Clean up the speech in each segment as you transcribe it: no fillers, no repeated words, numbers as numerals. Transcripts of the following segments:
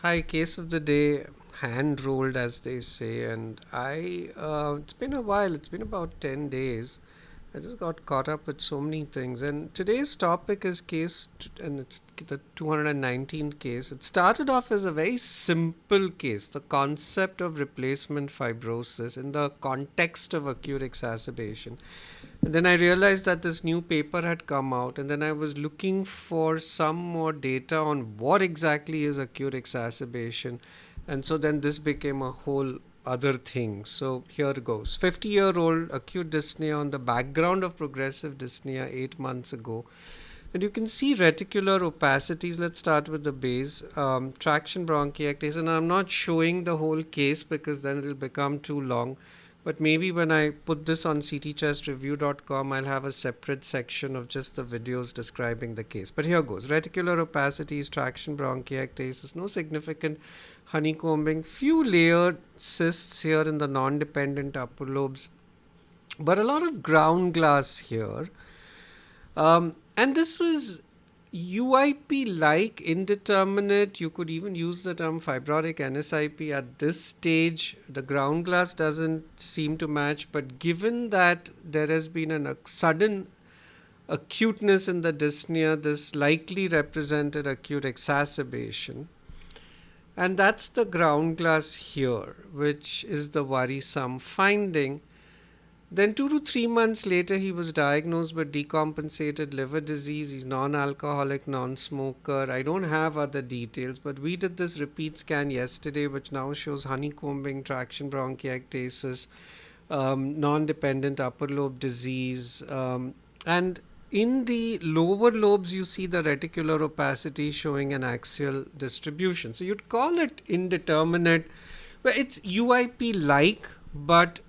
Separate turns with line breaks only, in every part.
Hi, case of the day, hand rolled as they say, and it's been a while, it's been about 10 days. I just got caught up with so many things, and today's topic is and it's the 219th case. It started off as a very simple case, the concept of replacement fibrosis in the context of acute exacerbation. And then I realized that this new paper had come out, and then I was looking for some more data on what exactly is acute exacerbation. And so then this became a whole other thing. So here goes 50-year-old acute dyspnea on the background of progressive dyspnea 8 months ago. And you can see reticular opacities. Let's start with the base. Traction bronchiectasis. And I'm not showing the whole case because then it'll become too long. But maybe when I put this on ctchestreview.com, I'll have a separate section of just the videos describing the case. But here goes. Reticular opacities, traction bronchiectasis, no significant honeycombing, few layered cysts here in the non-dependent upper lobes, but a lot of ground glass here. And this was UIP-like, indeterminate. You could even use the term fibrotic NSIP at this stage. The ground glass doesn't seem to match, but given that there has been a sudden acuteness in the dyspnea, this likely represented acute exacerbation. And that's the ground glass here, which is the worrisome finding. Then 2 to 3 months later, he was diagnosed with decompensated liver disease. He's non-alcoholic, non-smoker. I don't have other details, but we did this repeat scan yesterday, which now shows honeycombing, traction bronchiectasis, non-dependent upper lobe disease, and in the lower lobes, you see the reticular opacity showing an axial distribution. So you'd call it indeterminate. Well, it's UIP-like, but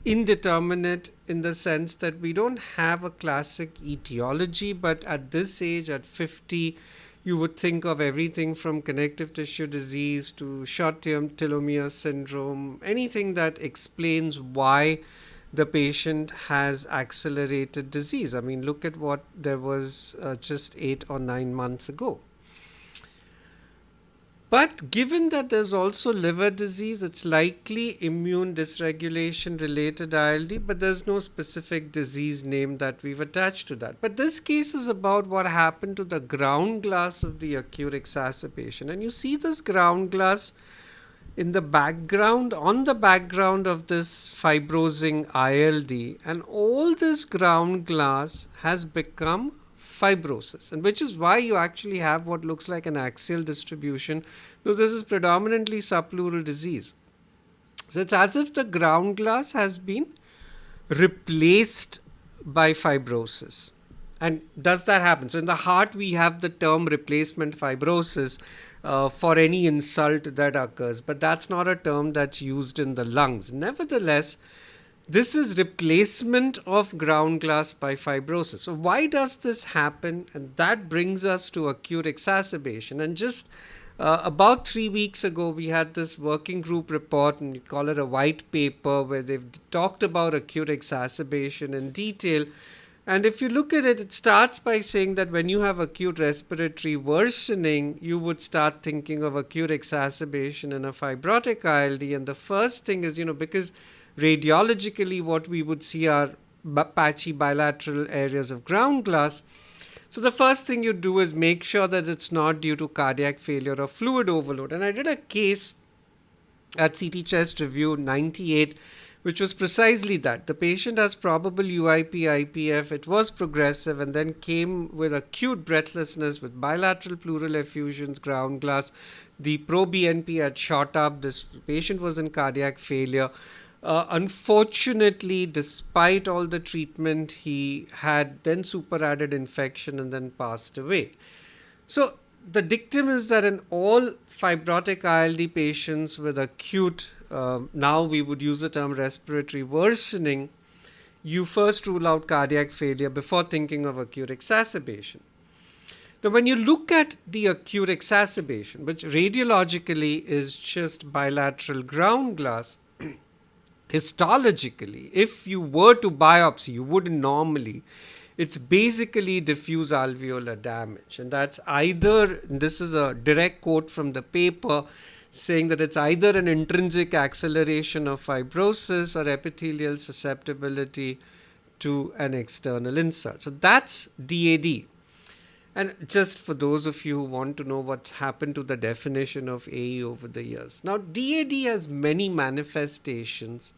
indeterminate in the sense that we don't have a classic etiology, but at this age, at 50, you would think of everything from connective tissue disease to short term telomere syndrome, anything that explains why the patient has accelerated disease. I mean, look at what there was just 8 or 9 months ago. But given that there's also liver disease, it's likely immune dysregulation related ILD, but there's no specific disease name that we've attached to that. But this case is about what happened to the ground glass of the acute exacerbation. And you see this ground glass in the background, on the background of this fibrosing ILD, and all this ground glass has become fibrosis, and which is why you actually have what looks like an axial distribution. So this is predominantly subpleural disease. So it's as if the ground glass has been replaced by fibrosis. And does that happen? So in the heart, we have the term replacement fibrosis for any insult that occurs, but that's not a term that's used in the lungs. Nevertheless, this is replacement of ground glass by fibrosis. So why does this happen? And that brings us to acute exacerbation. And just about 3 weeks ago, we had this working group report, and you call it a white paper, where they've talked about acute exacerbation in detail. And if you look at it, it starts by saying that when you have acute respiratory worsening, you would start thinking of acute exacerbation in a fibrotic ILD. And the first thing is, because radiologically what we would see are patchy bilateral areas of ground glass. So the first thing you do is make sure that it's not due to cardiac failure or fluid overload. And I did a case at CT Chest Review 98, which was precisely that. The patient has probable UIP IPF, it was progressive, and then came with acute breathlessness with bilateral pleural effusions, ground glass. The pro-BNP had shot up. This patient was in cardiac failure. Unfortunately, despite all the treatment, he had then superadded infection and then passed away. So the dictum is that in all fibrotic ILD patients with acute, now we would use the term respiratory worsening, you first rule out cardiac failure before thinking of acute exacerbation. Now, when you look at the acute exacerbation, which radiologically is just bilateral ground glass, histologically, if you were to biopsy, you wouldn't normally. it's basically diffuse alveolar damage. And that's either, this is a direct quote from the paper, saying that it's either an intrinsic acceleration of fibrosis or epithelial susceptibility to an external insult. So that's DAD. And just for those of you who want to know what's happened to the definition of AE over the years. Now, DAD has many manifestations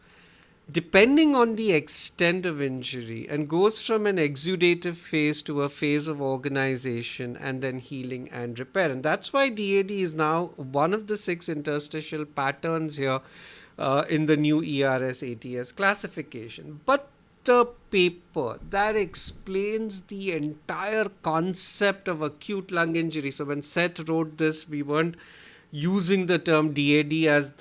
depending on the extent of injury and goes from an exudative phase to a phase of organization and then healing and repair. And that's why DAD is now one of the 6 interstitial patterns here in the new ERS ATS classification. But the paper that explains the entire concept of acute lung injury. So when Seth wrote this, we weren't using the term DAD as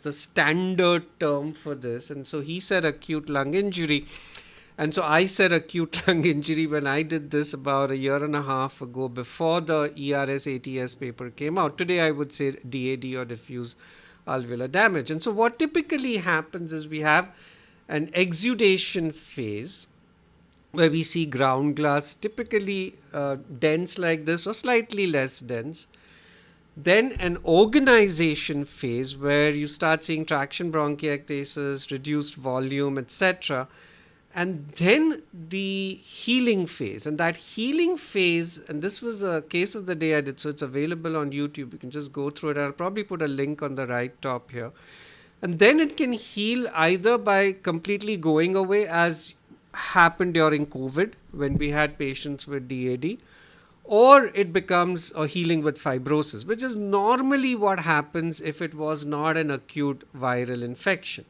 the standard term for this, and so he said acute lung injury, and so I said acute lung injury when I did this about a year and a half ago before the ERS ATS paper came out. Today I would say DAD or diffuse alveolar damage. And so what typically happens is we have an exudation phase where we see ground glass typically dense like this or slightly less dense. Then an organization phase where you start seeing traction bronchiectasis, reduced volume, etc. And then the healing phase. And that healing phase, and this was a case of the day I did, so it's available on YouTube. You can just go through it. I'll probably put a link on the right top here. And then it can heal either by completely going away, as happened during COVID when we had patients with DAD, or it becomes a healing with fibrosis, which is normally what happens if it was not an acute viral infection.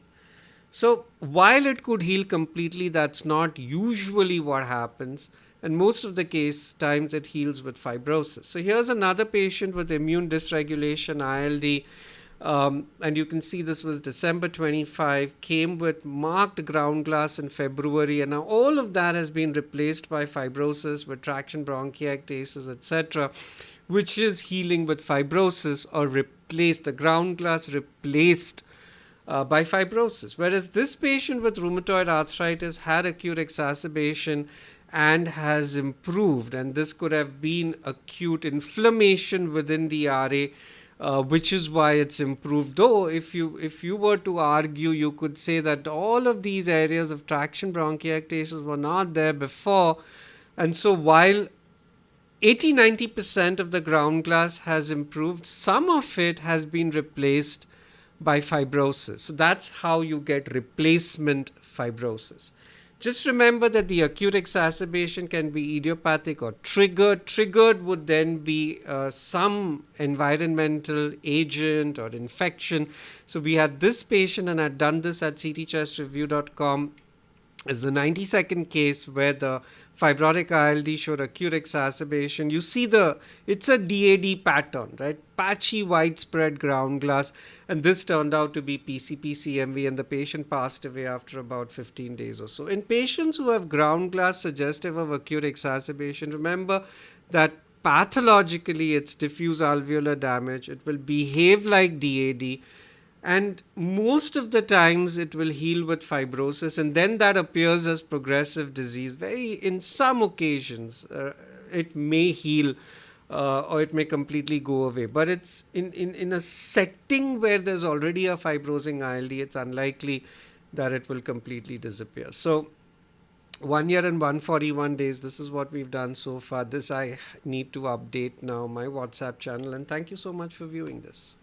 So while it could heal completely, that's not usually what happens. And most of the case times it heals with fibrosis. So here's another patient with immune dysregulation, ILD. And you can see this was December 25, came with marked ground glass in February, and now all of that has been replaced by fibrosis with traction bronchiectasis, etc., which is healing with fibrosis, or replaced, the ground glass replaced by fibrosis. Whereas this patient with rheumatoid arthritis had acute exacerbation and has improved, and this could have been acute inflammation within the RA, which is why it's improved. Though if you were to argue, you could say that all of these areas of traction bronchiectasis were not there before, and so while 80-90% of the ground glass has improved, some of it has been replaced by fibrosis. So that's how you get replacement fibrosis. Just remember that the acute exacerbation can be idiopathic or triggered. Triggered would then be some environmental agent or infection. So we had this patient, and I'd done this at ctchestreview.com, is the 92nd case where the fibrotic ILD showed acute exacerbation. You see it's a DAD pattern, right? Patchy, widespread ground glass. And this turned out to be PCP-CMV, and the patient passed away after about 15 days or so. In patients who have ground glass suggestive of acute exacerbation, remember that pathologically it's diffuse alveolar damage. It will behave like DAD. And most of the times it will heal with fibrosis, and then that appears as progressive disease. In some occasions, it may heal or it may completely go away. But it's in a setting where there's already a fibrosing ILD, it's unlikely that it will completely disappear. So 1 year and 141 days, this is what we've done so far. This I need to update now, my WhatsApp channel. And thank you so much for viewing this.